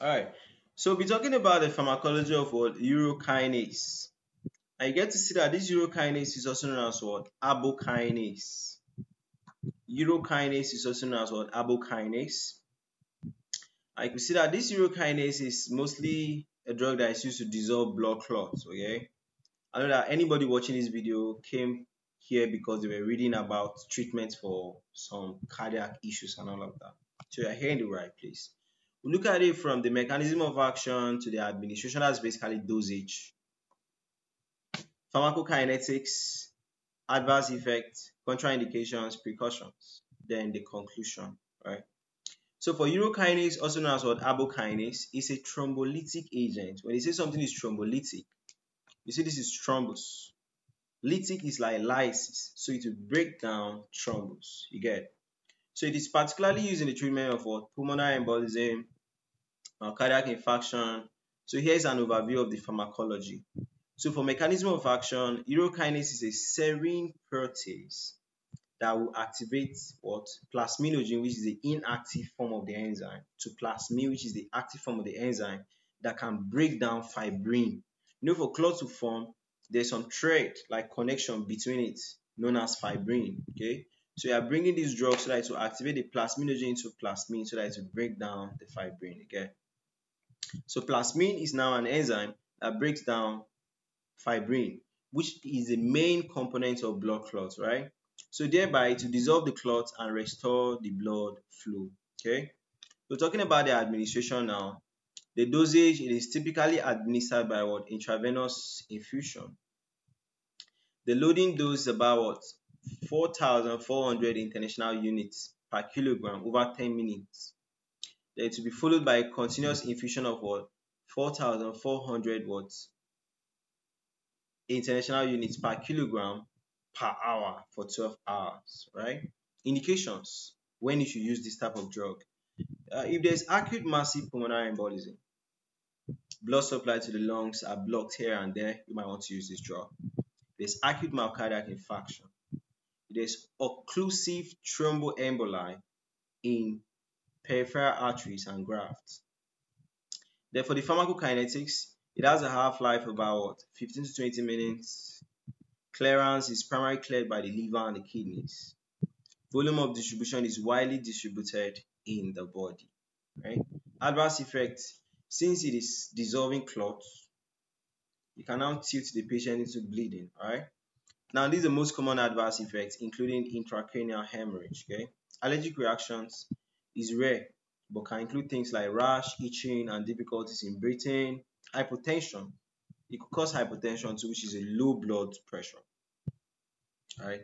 Alright, so we'll be talking about the pharmacology of what? Urokinase. And you get to see that this urokinase is also known as what? Abbokinase. Urokinase is also known as what? Abbokinase. And you can see that this urokinase is mostly a drug that is used to dissolve blood clots. Okay, I know that anybody watching this video came here because they were reading about treatments for some cardiac issues and all of that. So you're here in the right place. We look at it from the mechanism of action to the administration. That's basically dosage, pharmacokinetics, adverse effects, contraindications, precautions, then the conclusion, right? So for urokinase, also known as what? Abbokinase, is a thrombolytic agent. When they say something is thrombolytic, you see this is thrombus. Lytic is like lysis, so it will break down thrombus. You get it? So it is particularly used in the treatment of what? Pulmonary embolism, cardiac infarction. So here's an overview of the pharmacology. So for mechanism of action, urokinase is a serine protease that will activate what? Plasminogen, which is the inactive form of the enzyme, to plasmin, which is the active form of the enzyme that can break down fibrin. You know, for clots to form, there's some thread like connection between it known as fibrin. Okay, so you are bringing this drug so that it will activate the plasminogen into plasmin so that it will break down the fibrin. Okay, so plasmin is now an enzyme that breaks down fibrin, which is the main component of blood clots, right? So thereby to dissolve the clots and restore the blood flow. Okay, so talking about the administration now, the dosage, it is typically administered by what? Intravenous infusion. The loading dose is about what? 4,400 international units per kilogram over 10 minutes. Then it will be followed by a continuous infusion of what? 4,400 watts international units per kilogram per hour for 12 hours, right? Indications when you should use this type of drug. If there's acute massive pulmonary embolism, blood supply to the lungs are blocked here and there, you might want to use this drug. There's acute myocardial infarction. There's occlusive thromboemboli in peripheral arteries and grafts. Then for the pharmacokinetics, it has a half-life about what? 15 to 20 minutes. Clearance is primarily cleared by the liver and the kidneys. Volume of distribution is widely distributed in the body. Right? Adverse effects, since it is dissolving clots, you can now tilt the patient into bleeding. Alright. Now these are the most common adverse effects, including intracranial hemorrhage. Okay. Allergic reactions is rare, but can include things like rash, itching, and difficulties in breathing. Hypotension, it could cause hypotension too, which is a low blood pressure. Alright.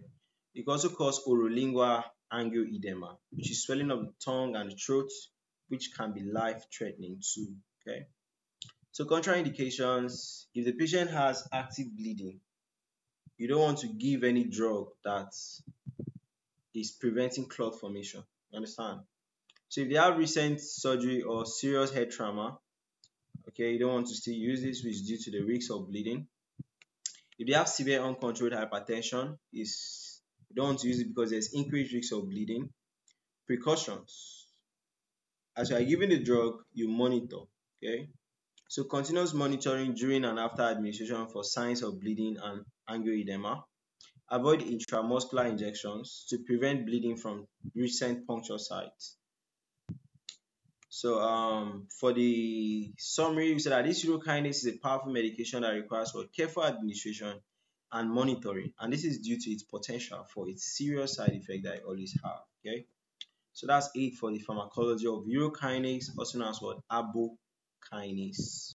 It can also cause orolingual angioedema, which is swelling of the tongue and the throat, which can be life-threatening too. Okay. So contraindications, if the patient has active bleeding, you don't want to give any drug that is preventing clot formation. You understand? So if they have recent surgery or serious head trauma, okay, you don't want to still use this, which is due to the risk of bleeding. If they have severe uncontrolled hypertension, you don't want to use it because there's increased risk of bleeding. Precautions. As you are giving the drug, you monitor. Okay. So continuous monitoring during and after administration for signs of bleeding and angioedema. Avoid intramuscular injections to prevent bleeding from recent puncture sites. So for the summary, we said that this urokinase is a powerful medication that requires for careful administration and monitoring, and this is due to its potential for its serious side effect that it always have. Okay, so that's it for the pharmacology of urokinase, also known as what? Abbokinase.